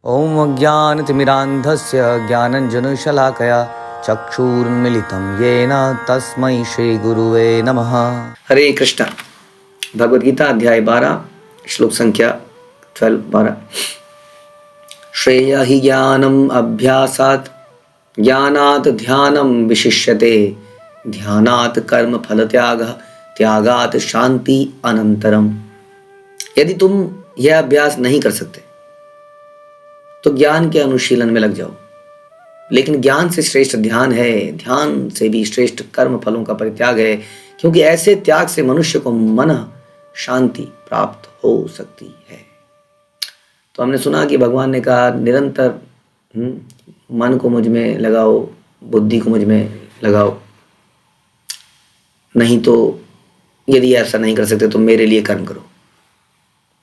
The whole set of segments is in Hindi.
ॐ अज्ञानतिमिरान्धस्य ज्ञानञ्जनशलाकया चक्षुरुन्मीलितं येन तस्मै श्रीगुरुवे नमः। हरे कृष्ण। भगवद गीता अध्याय 12 श्लोक संख्या 12। श्रेय हि ज्ञानम् अभ्यासात् ज्ञानात् ध्यानं विशिष्यते ध्यानात् कर्म फल त्यागः त्यागात् शांति अनंतरम। यदि तुम यह अभ्यास नहीं कर सकते तो ज्ञान के अनुशीलन में लग जाओ, लेकिन ज्ञान से श्रेष्ठ ध्यान है, ध्यान से भी श्रेष्ठ कर्म फलों का परित्याग है, क्योंकि ऐसे त्याग से मनुष्य को मन शांति प्राप्त हो सकती है। तो हमने सुना कि भगवान ने कहा निरंतर मन को मुझ में लगाओ, बुद्धि को मुझ में लगाओ, नहीं तो यदि ऐसा नहीं कर सकते तो मेरे लिए कर्म करो।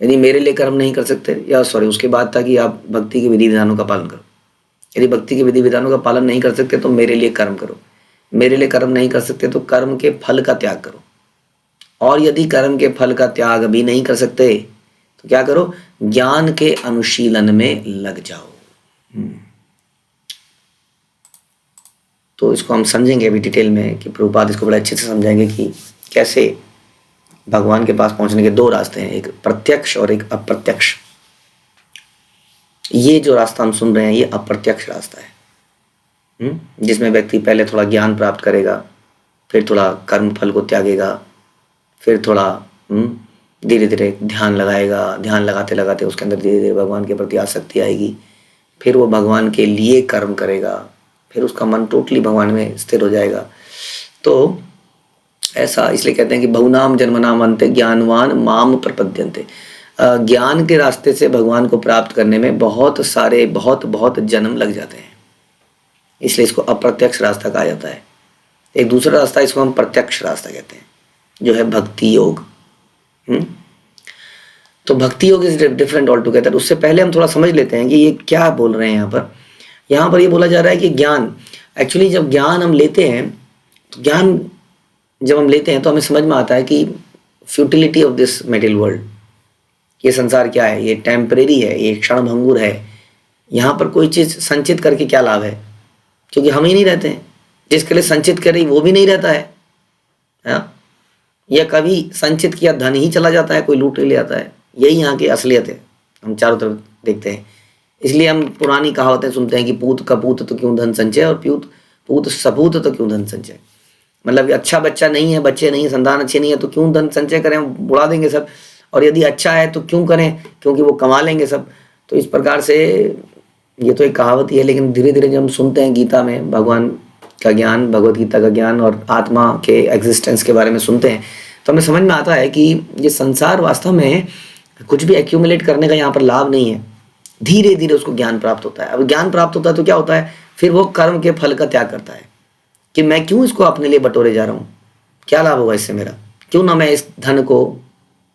यदि मेरे लिए कर्म नहीं कर सकते, या उसके बाद था कि आप भक्ति के विधि विधानों का पालन करो। यदि भक्ति के विधि विधानों का पालन नहीं कर सकते तो मेरे लिए कर्म करो। मेरे लिए कर्म नहीं कर सकते तो कर्म के फल का त्याग करो। और यदि कर्म के फल का त्याग भी नहीं कर सकते तो क्या करो? ज्ञान के अनुशीलन में लग जाओ। तो इसको हम समझेंगे अभी डिटेल में कि प्रभुपाद इसको बड़े अच्छे से समझाएंगे कि कैसे भगवान के पास पहुंचने के दो रास्ते हैं, एक प्रत्यक्ष और एक अप्रत्यक्ष। ये जो रास्ता हम सुन रहे हैं ये अप्रत्यक्ष रास्ता है, जिसमें व्यक्ति पहले थोड़ा ज्ञान प्राप्त करेगा, फिर थोड़ा कर्म फल को त्यागेगा, फिर थोड़ा धीरे धीरे ध्यान लगाएगा। ध्यान लगाते लगाते उसके अंदर धीरे धीरे भगवान के प्रति आसक्ति आएगी। फिर वो भगवान के लिए कर्म करेगा, फिर उसका मन टोटली भगवान में स्थिर हो जाएगा। तो ऐसा इसलिए कहते हैं कि बहुनाम जन्मनाम अन्ते ज्ञानवान माम प्रपद्यन्ते। ज्ञान के रास्ते से भगवान को प्राप्त करने में बहुत सारे बहुत जन्म लग जाते हैं, इसलिए इसको अप्रत्यक्ष रास्ता कहा जाता है। एक दूसरा रास्ता इसको हम प्रत्यक्ष रास्ता कहते हैं, जो है भक्ति योग। तो भक्ति योग इज डिफरेंट ऑल टुगेदर। उससे पहले हम थोड़ा समझ लेते हैं कि ये क्या बोल रहे हैं यहाँ पर ये बोला जा रहा है कि ज्ञान, एक्चुअली जब ज्ञान हम लेते हैं तो ज्ञान जब हम लेते हैं तो हमें समझ में आता है कि futility of this material world, ये संसार क्या है, ये टेम्परेरी है, ये क्षणभंगुर है। यहाँ पर कोई चीज़ संचित करके क्या लाभ है, क्योंकि हम ही नहीं रहते हैं। जिसके लिए संचित करें वो भी नहीं रहता है, या कभी संचित किया धन ही चला जाता है, कोई लूट ले आता है। यही यहाँ की असलियत है, हम चारों तरफ देखते हैं। इसलिए हम पुरानी कहावतें सुनते हैं कि पूत कपूत तो क्यों धन संचय, और पूत सपूत तो क्यों धन संचय। मतलब अच्छा बच्चा नहीं है, बच्चे नहीं है, संतान अच्छे नहीं है तो क्यों धन संचय करें, बुढ़ा देंगे सब। और यदि अच्छा है तो क्यों करें, क्योंकि वो कमा लेंगे सब। तो इस प्रकार से ये तो एक कहावत ही है, लेकिन धीरे धीरे जब हम सुनते हैं गीता में भगवान का ज्ञान, भगवद गीता का ज्ञान और आत्मा के एग्जिस्टेंस के बारे में सुनते हैं तो हमें समझ में आता है कि ये संसार वास्तव में कुछ भी एक्यूमुलेट करने का यहाँ पर लाभ नहीं है। धीरे धीरे उसको ज्ञान प्राप्त होता है। अब ज्ञान प्राप्त होता है तो क्या होता है, फिर वो कर्म के फल का त्याग करता है कि मैं क्यों इसको अपने लिए बटोरे जा रहा हूँ, क्या लाभ होगा इससे मेरा, क्यों ना मैं इस धन को,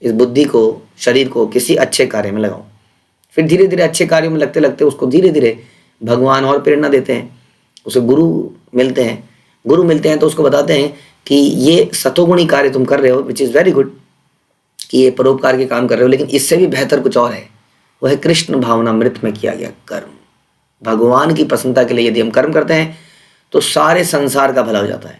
इस बुद्धि को, शरीर को किसी अच्छे कार्य में लगाऊं। फिर धीरे धीरे अच्छे कार्यों में लगते लगते उसको धीरे धीरे भगवान और प्रेरणा देते हैं, उसे गुरु मिलते हैं तो उसको बताते हैं कि ये सतोगुणी कार्य तुम कर रहे हो, विच इज़ वेरी गुड, कि ये परोपकार के काम कर रहे हो, लेकिन इससे भी बेहतर कुछ और है, वह है कृष्ण भावनामृत में किया गया कर्म। भगवान की प्रसन्नता के लिए यदि हम कर्म करते हैं तो सारे संसार का भला हो जाता है।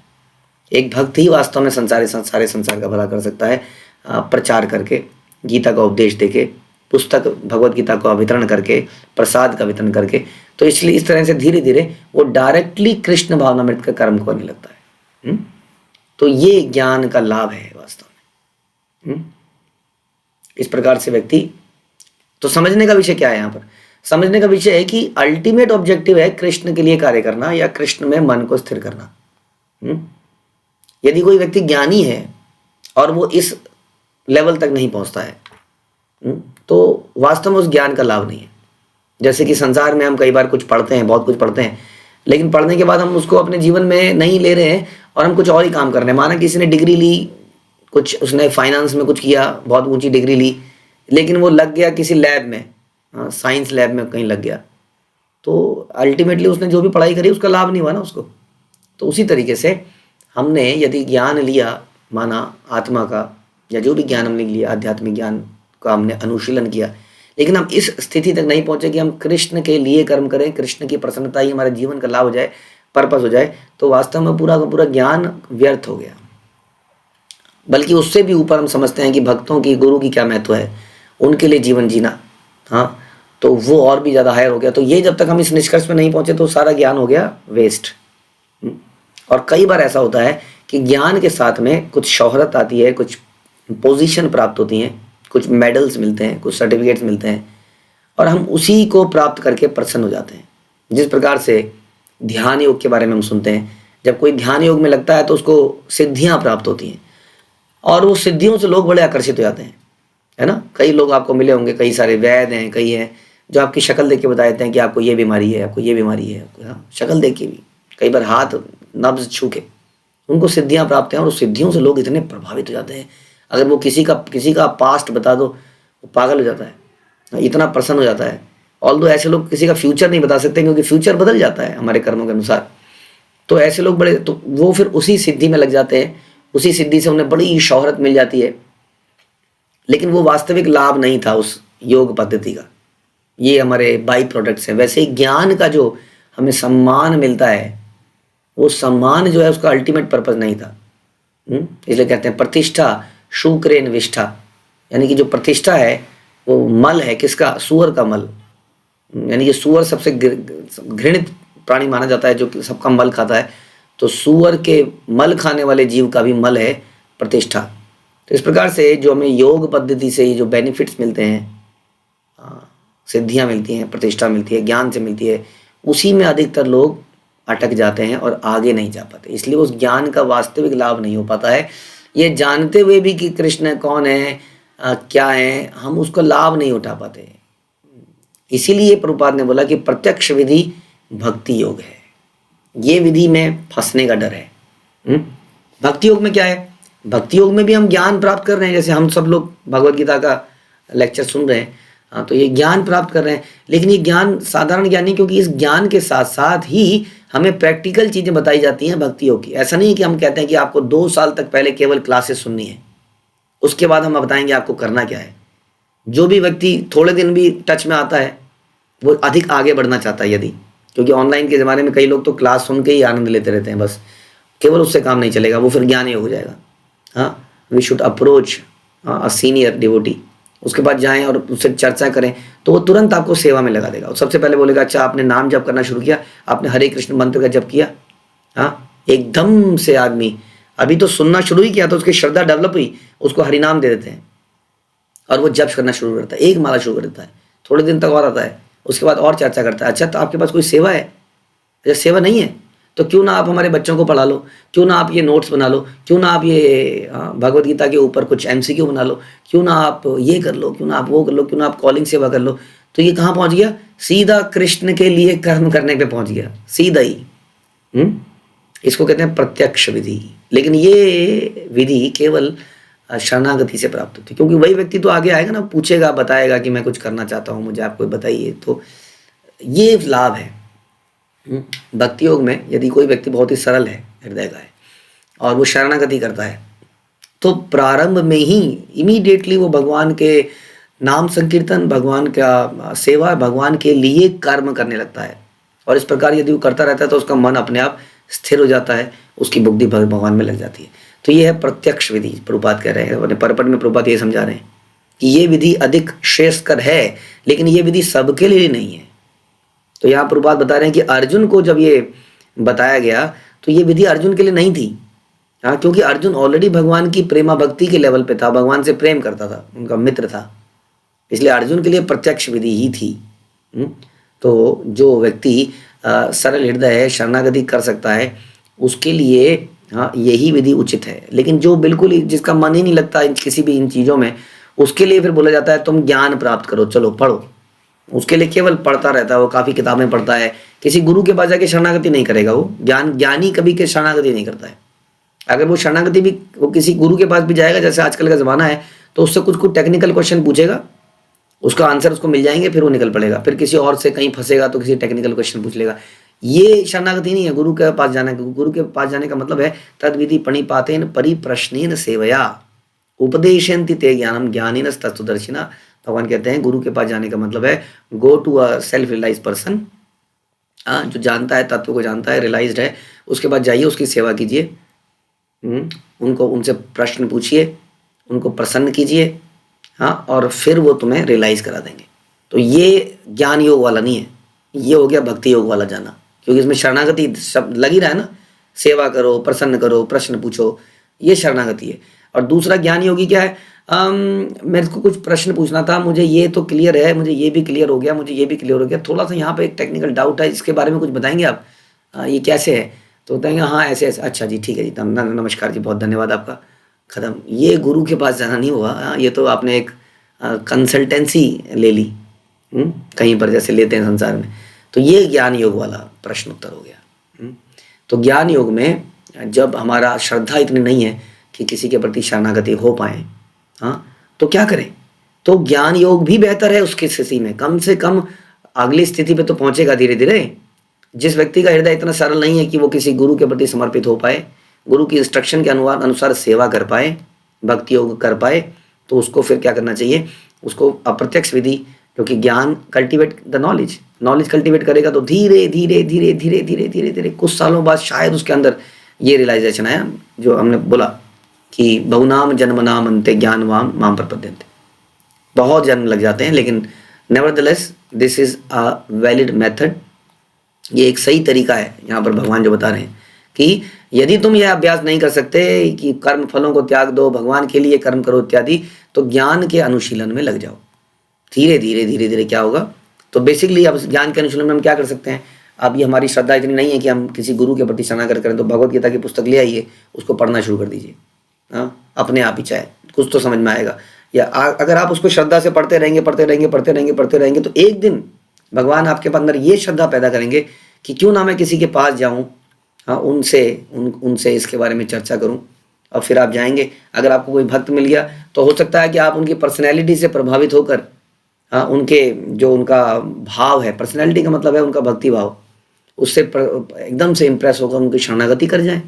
एक भक्त ही वास्तव में सारे संसार का भला कर सकता है, प्रचार करके, गीता का उपदेश देके, पुस्तक भगवत गीता का वितरण करके, प्रसाद का वितरण करके। तो इसलिए इस तरह से धीरे धीरे वो डायरेक्टली कृष्ण भावनामृत का कर्म करने लगता है। तो ये ज्ञान का लाभ है वास्तव में। इस प्रकार से व्यक्ति, तो समझने का विषय क्या है यहाँ पर? समझने का विषय है कि अल्टीमेट ऑब्जेक्टिव है कृष्ण के लिए कार्य करना या कृष्ण में मन को स्थिर करना। यदि कोई व्यक्ति ज्ञानी है और वो इस लेवल तक नहीं पहुंचता है तो वास्तव में उस ज्ञान का लाभ नहीं है। जैसे कि संसार में हम कई बार कुछ पढ़ते हैं, बहुत कुछ पढ़ते हैं, लेकिन पढ़ने के बाद हम उसको अपने जीवन में नहीं ले रहे हैं और हम कुछ और ही काम कर रहे हैं। माना किसी ने डिग्री ली, कुछ उसने फाइनेंस में कुछ किया, बहुत ऊंची डिग्री ली, लेकिन वो लग गया किसी लैब में, साइंस लैब में कहीं लग गया, तो अल्टीमेटली उसने जो भी पढ़ाई करी उसका लाभ नहीं हुआ ना उसको। तो उसी तरीके से हमने यदि ज्ञान लिया, माना आत्मा का, या जो भी ज्ञान हमने लिया, आध्यात्मिक ज्ञान का हमने अनुशीलन किया, लेकिन हम इस स्थिति तक नहीं पहुंचे कि हम कृष्ण के लिए कर्म करें, कृष्ण की प्रसन्नता ही हमारे जीवन का लाभ हो जाए, पर्पस हो जाए, तो वास्तव में पूरा का पूरा ज्ञान व्यर्थ हो गया। बल्कि उससे भी ऊपर हम समझते हैं कि भक्तों की, गुरु की क्या महत्व है, उनके लिए जीवन जीना, हाँ, तो वो और भी ज़्यादा हायर हो गया। तो ये जब तक हम इस निष्कर्ष पे नहीं पहुंचे तो सारा ज्ञान हो गया वेस्ट। और कई बार ऐसा होता है कि ज्ञान के साथ में कुछ शोहरत आती है, कुछ पोजीशन प्राप्त होती हैं, कुछ मेडल्स मिलते हैं, कुछ सर्टिफिकेट्स मिलते हैं, और हम उसी को प्राप्त करके प्रसन्न हो जाते हैं। जिस प्रकार से ध्यान योग के बारे में हम सुनते हैं, जब कोई ध्यान योग में लगता है तो उसको सिद्धियां प्राप्त होती हैं, और वो सिद्धियों से लोग बड़े आकर्षित हो जाते हैं, है ना। कई लोग आपको मिले होंगे, कई सारे वैद्य हैं, कई हैं जो आपकी शक्ल देख के बता देते हैं कि आपको ये बीमारी है, आपको ये बीमारी है, हाँ, शक्ल देख के भी, कई बार हाथ नब्ज छू के उनको सिद्धियां प्राप्त हैं, और उस सिद्धियों से लोग इतने प्रभावित हो जाते हैं। अगर वो किसी का पास्ट बता दो, वो पागल हो जाता है, इतना प्रसन्न हो जाता है। ऑल्दो ऐसे लोग किसी का फ्यूचर नहीं बता सकते, क्योंकि फ्यूचर बदल जाता है हमारे कर्मों के अनुसार। तो ऐसे लोग बड़े, तो वो फिर उसी सिद्धि में लग जाते हैं, उसी सिद्धि से उन्हें बड़ी शोहरत मिल जाती है, लेकिन वो वास्तविक लाभ नहीं था उस योग पद्धति का। ये हमारे बाई प्रोडक्ट्स हैं। वैसे ही ज्ञान का जो हमें सम्मान मिलता है, वो सम्मान जो है उसका अल्टीमेट पर्पस नहीं था। इसलिए कहते हैं प्रतिष्ठा शुक्रेन विष्ठा, यानी कि जो प्रतिष्ठा है वो मल है, किसका? सूअर का मल। यानी कि सूअर सबसे घृणित प्राणी माना जाता है, जो कि सबका मल खाता है। तो सूअर के मल खाने वाले जीव का भी मल है प्रतिष्ठा। तो इस प्रकार से जो हमें योग पद्धति से ये जो बेनिफिट्स मिलते हैं, सिद्धियां मिलती हैं, प्रतिष्ठा मिलती है, ज्ञान से मिलती है, उसी में अधिकतर लोग अटक जाते हैं और आगे नहीं जा पाते। इसलिए उस ज्ञान का वास्तविक लाभ नहीं हो पाता है। ये जानते हुए भी कि कृष्ण कौन है, क्या है, हम उसका लाभ नहीं उठा पाते। इसीलिए प्रभुपाद ने बोला कि प्रत्यक्ष विधि भक्ति योग है। ये विधि में फंसने का डर है। भक्ति योग में क्या है? भक्ति योग में भी हम ज्ञान प्राप्त कर रहे हैं, जैसे हम सब लोग भगवत गीता का लेक्चर सुन रहे हैं, तो ये ज्ञान प्राप्त कर रहे हैं। लेकिन ये ज्ञान साधारण ज्ञान नहीं, क्योंकि इस ज्ञान के साथ साथ ही हमें प्रैक्टिकल चीज़ें बताई जाती हैं भक्ति योग की। ऐसा नहीं है कि हम कहते हैं कि आपको 2 साल तक पहले केवल क्लासेस सुननी है, उसके बाद हम बताएंगे आपको करना क्या है। जो भी व्यक्ति थोड़े दिन भी टच में आता है वो अधिक आगे बढ़ना चाहता है, यदि, क्योंकि ऑनलाइन के ज़माने में कई लोग तो क्लास सुन के ही आनंद लेते रहते हैं, बस केवल उससे काम नहीं चलेगा, वो फिर ज्ञान योग हो जाएगा। हाँ, we should approach a senior devotee, उसके बाद जाएं और उससे चर्चा करें, तो वो तुरंत आपको सेवा में लगा देगा। और सबसे पहले बोलेगा, अच्छा आपने नाम जप करना शुरू किया, आपने हरे कृष्ण मंत्र का जप किया? हाँ, एकदम से आदमी अभी तो सुनना शुरू ही किया, तो उसकी श्रद्धा डेवलप हुई, उसको हरिनाम दे देते हैं और वो जप करना शुरू करता है, एक माला शुरू कर देता है, थोड़े दिन तक और आता है, उसके बाद और चर्चा करता है, अच्छा तो आपके पास कोई सेवा है? अच्छा सेवा नहीं है तो क्यों ना आप हमारे बच्चों को पढ़ा लो, क्यों ना आप ये नोट्स बना लो, क्यों ना आप ये भगवत गीता के ऊपर कुछ MCQ बना लो, क्यों ना आप ये कर लो, क्यों ना आप वो कर लो, क्यों ना आप कॉलिंग सेवा कर लो। तो ये कहाँ पहुँच गया? सीधा कृष्ण के लिए कर्म करने पे पहुँच गया, सीधा ही। इसको कहते हैं प्रत्यक्ष विधि। लेकिन ये विधि केवल शरणागति से प्राप्त होती है, क्योंकि वही व्यक्ति तो आगे आएगा ना, पूछेगा, बताएगा कि मैं कुछ करना चाहता हूँ, मुझे आप कोई बताइए। तो ये लाभ है भक्ति योग में। यदि कोई व्यक्ति बहुत ही सरल है, हृदय का है, और वो शरणागति करता है, तो प्रारंभ में ही इमीडिएटली वो भगवान के नाम संकीर्तन, भगवान का सेवा, भगवान के लिए कर्म करने लगता है। और इस प्रकार यदि वो करता रहता है तो उसका मन अपने आप स्थिर हो जाता है, उसकी बुद्धि भगवान में लग जाती है। तो ये है प्रत्यक्ष विधि। प्रभुपाद कह रहे हैं, अपने परपट में प्रभुपाद ये समझा रहे हैं कि ये विधि अधिक श्रेष्ठकर है, लेकिन ये विधि सबके लिए नहीं है। तो यहाँ प्रभुपाद बता रहे हैं कि अर्जुन को जब ये बताया गया तो ये विधि अर्जुन के लिए नहीं थी। हाँ, क्योंकि अर्जुन ऑलरेडी भगवान की प्रेमा भक्ति के लेवल पे था, भगवान से प्रेम करता था, उनका मित्र था, इसलिए अर्जुन के लिए प्रत्यक्ष विधि ही थी। तो जो व्यक्ति सरल हृदय है, शरणागति कर सकता है, उसके लिए हाँ यही विधि उचित है। लेकिन जो बिल्कुल ही जिसका मन ही नहीं लगता किसी भी इन चीज़ों में, उसके लिए फिर बोला जाता है तुम ज्ञान प्राप्त करो, चलो पढ़ो। उसके लिए केवल पढ़ता रहता है, वो काफ़ी किताबें पढ़ता है, किसी गुरु के पास जाके शरणागति नहीं करेगा। वो ज्ञानी कभी के शरणागति नहीं करता है। अगर वो शरणागति भी, वो किसी गुरु के पास भी जाएगा, जैसे आजकल का ज़माना है, तो उससे कुछ कुछ टेक्निकल क्वेश्चन पूछेगा, उसका आंसर उसको मिल जाएंगे, फिर वो निकल पड़ेगा। फिर किसी और से कहीं फंसेगा तो किसी टेक्निकल क्वेश्चन पूछ लेगा। ये शरणागति नहीं है गुरु के पास जाने का। गुरु के पास जाने का मतलब है तद विधि पणिपातेन परिप्रश्नेन सेवया, उपदेशयन्ति ते ज्ञानम ज्ञानिनस्तत्त्वदर्शिना। भगवान कहते हैं गुरु के पास जाने का मतलब है go to a self realise person, जो जानता है, तत्व को जानता है, रियलाइज्ड है, उसके बाद जाइए, उसकी सेवा कीजिए, उनको उनसे प्रश्न पूछिए, उनको प्रसन्न कीजिए, हाँ, और फिर वो तुम्हें रियलाइज करा देंगे। तो ये ज्ञान योग वाला नहीं है, ये हो गया भक्ति योग वाला जाना, क्योंकि इसमें शरणागति शब्द लग ही रहा है ना, सेवा करो, प्रसन्न करो, प्रश्न पूछो, ये शरणागति है। और दूसरा ज्ञान योगी क्या है, मेरे को कुछ प्रश्न पूछना था, मुझे ये तो क्लियर है, मुझे ये भी क्लियर हो गया, मुझे ये भी क्लियर हो गया, थोड़ा सा यहाँ पे एक टेक्निकल डाउट है, इसके बारे में कुछ बताएंगे आप, ये कैसे है? तो बताएंगे हाँ ऐसे ऐसे, अच्छा जी ठीक है जी, नमस्कार जी, बहुत धन्यवाद आपका, खत्म। ये गुरु के पास जाना नहीं हुआ, ये तो आपने एक कंसल्टेंसी ले ली, कहीं पर जैसे लेते हैं संसार में। तो ये ज्ञान योग वाला प्रश्न उत्तर हो गया। तो ज्ञान योग में जब हमारा श्रद्धा इतनी नहीं है कि किसी के प्रति शरणागति हो पाए, हाँ, तो क्या करें? तो ज्ञान योग भी बेहतर है उसकी स्थिति में, कम से कम अगली स्थिति पे तो पहुंचेगा धीरे धीरे। जिस व्यक्ति का हृदय इतना सरल नहीं है कि वो किसी गुरु के प्रति समर्पित हो पाए, गुरु की इंस्ट्रक्शन के अनुसार सेवा कर पाए, भक्ति योग कर पाए, तो उसको फिर क्या करना चाहिए? उसको अप्रत्यक्ष विधि, क्योंकि ज्ञान कल्टिवेट द नॉलेज कल्टिवेट करेगा तो धीरे धीरे धीरे धीरे धीरे धीरे धीरे कुछ सालों बाद शायद उसके अंदर ये रियलाइजेशन आया, जो हमने बोला कि बहुनाम जन्मनाम अंते ज्ञानवान माम प्रपद्यन्ते। बहुत जन्म लग जाते हैं, लेकिन nevertheless this is a valid method. ये एक सही तरीका है यहाँ पर भगवान जो बता रहे हैं कि यदि तुम यह अभ्यास नहीं कर सकते कि कर्म फलों को त्याग दो, भगवान के लिए कर्म करो इत्यादि, तो ज्ञान के अनुशीलन में लग जाओ। धीरे धीरे धीरे धीरे क्या होगा? तो बेसिकली अब ज्ञान के अनुशीलन में हम क्या कर सकते हैं? अब ये हमारी श्रद्धा इतनी नहीं है कि हम किसी गुरु के प्रति शरणागत करें, तो भगवत गीता की पुस्तक ले आइए, उसको पढ़ना शुरू कर दीजिए, हाँ, अपने आप ही चाहे कुछ तो समझ में आएगा। या अगर आप उसको श्रद्धा से पढ़ते रहेंगे तो एक दिन भगवान आपके अंदर ये श्रद्धा पैदा करेंगे कि क्यों ना मैं किसी के पास जाऊं, हाँ, उनसे इसके बारे में चर्चा करूं। और फिर आप जाएंगे, अगर आपको कोई भक्त मिल गया तो हो सकता है कि आप उनकी पर्सनैलिटी से प्रभावित होकर, हाँ, उनके जो उनका भाव है, पर्सनैलिटी का मतलब है उनका भक्ति भाव, उससे एकदम से इम्प्रेस होकर उनकी शरणागति कर जाएं,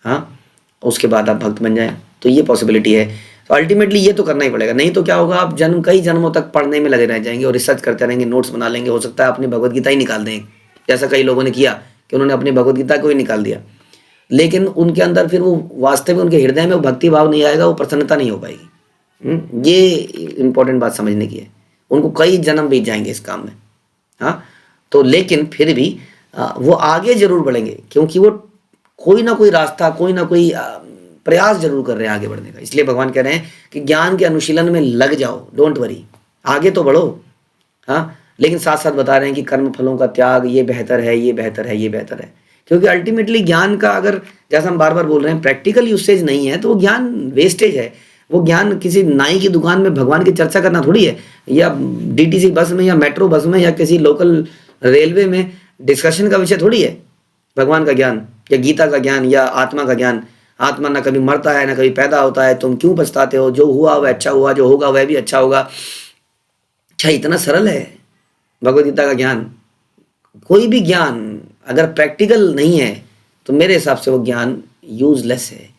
हाँ, उसके बाद आप भक्त बन जाएं। तो ये पॉसिबिलिटी है। तो अल्टीमेटली ये तो करना ही पड़ेगा, नहीं तो क्या होगा? आप कई जन्मों तक पढ़ने में लगे रह जाएंगे और रिसर्च करते रहेंगे, नोट्स बना लेंगे, हो सकता है अपनी भगवत गीता ही निकाल दें, जैसा कई लोगों ने किया कि उन्होंने अपनी भगवत गीता को ही निकाल दिया, लेकिन उनके अंदर फिर वो वास्तव में उनके हृदय में वो भक्ति भाव नहीं आएगा, वो प्रसन्नता नहीं हो पाएगी। ये इंपॉर्टेंट बात समझने की है। उनको कई जन्म बीत जाएंगे इस काम में, हाँ, तो लेकिन फिर भी वो आगे जरूर बढ़ेंगे, क्योंकि वो कोई ना कोई रास्ता, कोई ना कोई प्रयास जरूर कर रहे हैं आगे बढ़ने का। इसलिए भगवान कह रहे हैं कि ज्ञान के अनुशीलन में लग जाओ, डोंट वरी, आगे तो बढ़ो, हाँ, लेकिन साथ साथ बता रहे हैं कि कर्म फलों का त्याग ये बेहतर है, ये बेहतर है, ये बेहतर है। क्योंकि अल्टीमेटली ज्ञान का, अगर जैसा हम बार बार बोल रहे हैं, प्रैक्टिकल यूसेज नहीं है तो वो ज्ञान वेस्टेज है। वो ज्ञान किसी नाई की दुकान में भगवान की चर्चा करना थोड़ी है, या डीटीसी बस में या मेट्रो बस में या किसी लोकल रेलवे में डिस्कशन का विषय थोड़ी है भगवान का ज्ञान या गीता का ज्ञान या आत्मा का ज्ञान। आत्मा ना कभी मरता है ना कभी पैदा होता है, तुम क्यों पछताते हो? जो हुआ वह अच्छा हुआ, जो होगा वह भी अच्छा होगा। अच्छा, इतना सरल है भगवद गीता का ज्ञान। कोई भी ज्ञान अगर प्रैक्टिकल नहीं है तो मेरे हिसाब से वो ज्ञान यूजलेस है।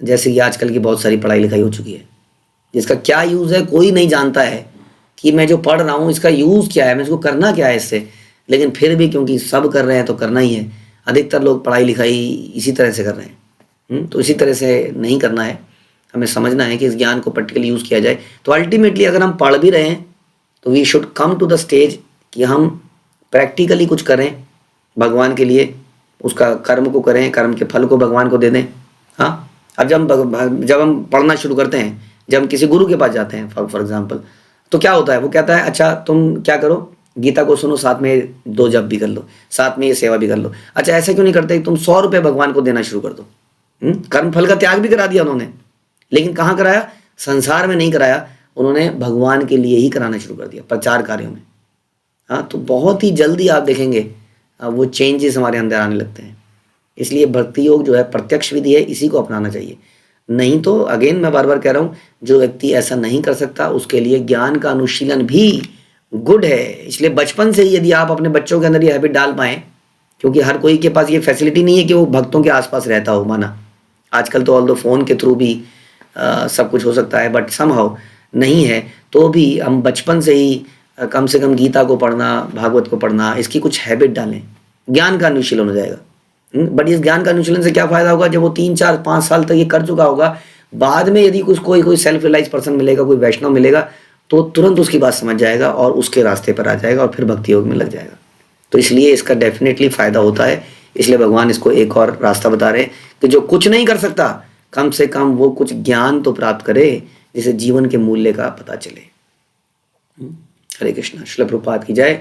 जैसे कि आजकल की बहुत सारी पढ़ाई लिखाई हो चुकी है, जिसका क्या यूज़ है कोई नहीं जानता है कि मैं जो पढ़ रहा हूँ इसका यूज़ क्या है, मैं इसको करना क्या है इससे। लेकिन फिर भी क्योंकि सब कर रहे हैं तो करना ही है। अधिकतर लोग पढ़ाई लिखाई इसी तरह से कर रहे हैं। तो इसी तरह से नहीं करना है, हमें समझना है कि इस ज्ञान को प्रैक्टिकली यूज़ किया जाए। तो अल्टीमेटली अगर हम पढ़ भी रहे हैं तो we should come to the stage कि हम प्रैक्टिकली कुछ करें भगवान के लिए, उसका कर्म को करें, कर्म के फल को भगवान को दे दें। हाँ, अब जब हम पढ़ना शुरू करते हैं, जब हम किसी गुरु के पास जाते हैं फॉर एग्जाम्पल, तो क्या होता है? वो कहता है अच्छा तुम क्या करो, गीता को सुनो, साथ में 2 जप भी कर लो, साथ में ये सेवा भी कर लो। अच्छा, ऐसा क्यों नहीं करते तुम 100 रुपये भगवान को देना शुरू कर दो। कर्म फल का त्याग भी करा दिया उन्होंने, लेकिन कहाँ कराया? संसार में नहीं कराया, उन्होंने भगवान के लिए ही कराना शुरू कर दिया, प्रचार कार्यों में। हाँ, तो बहुत ही जल्दी आप देखेंगे वो चेंजेस हमारे अंदर आने लगते हैं। इसलिए भक्ति योग जो है प्रत्यक्ष विधि है, इसी को अपनाना चाहिए। नहीं तो अगेन मैं बार बार कह रहा हूँ, जो व्यक्ति ऐसा नहीं कर सकता उसके लिए ज्ञान का अनुशीलन भी गुड है। इसलिए बचपन से ही यदि आप अपने बच्चों के अंदर ये हैबिट डाल पाएँ, क्योंकि हर कोई के पास ये फैसिलिटी नहीं है कि वो भक्तों के आसपास रहता हो। माना आजकल तो ऑल दो फ़ोन के थ्रू भी सब कुछ हो सकता है, बट समहाउ नहीं है तो भी हम बचपन से ही कम से कम गीता को पढ़ना, भागवत को पढ़ना, इसकी कुछ हैबिट डालें, ज्ञान का अनुशीलन हो जाएगा। बट इस ज्ञान का अनुशीलन से क्या फायदा होगा, जब वो 3 4 5 साल तक ये कर चुका होगा, बाद में यदि कुछ कोई सेल्फ रियलाइज पर्सन मिलेगा, कोई वैष्णव मिलेगा, तो तुरंत उसकी बात समझ जाएगा और उसके रास्ते पर आ जाएगा और फिर भक्ति योग में लग जाएगा। तो इसलिए इसका डेफिनेटली फायदा होता है। इसलिए भगवान इसको एक और रास्ता बता रहे हैं कि जो कुछ नहीं कर सकता, कम से कम वो कुछ ज्ञान तो प्राप्त करे जिसे जीवन के मूल्य का पता चले। हरे कृष्णा। श्रील प्रभुपाद की जय,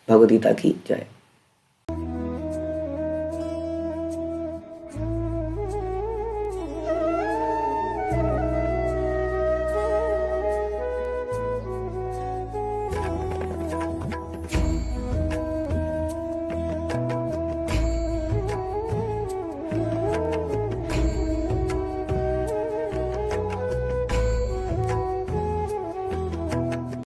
भगवद गीता की जय।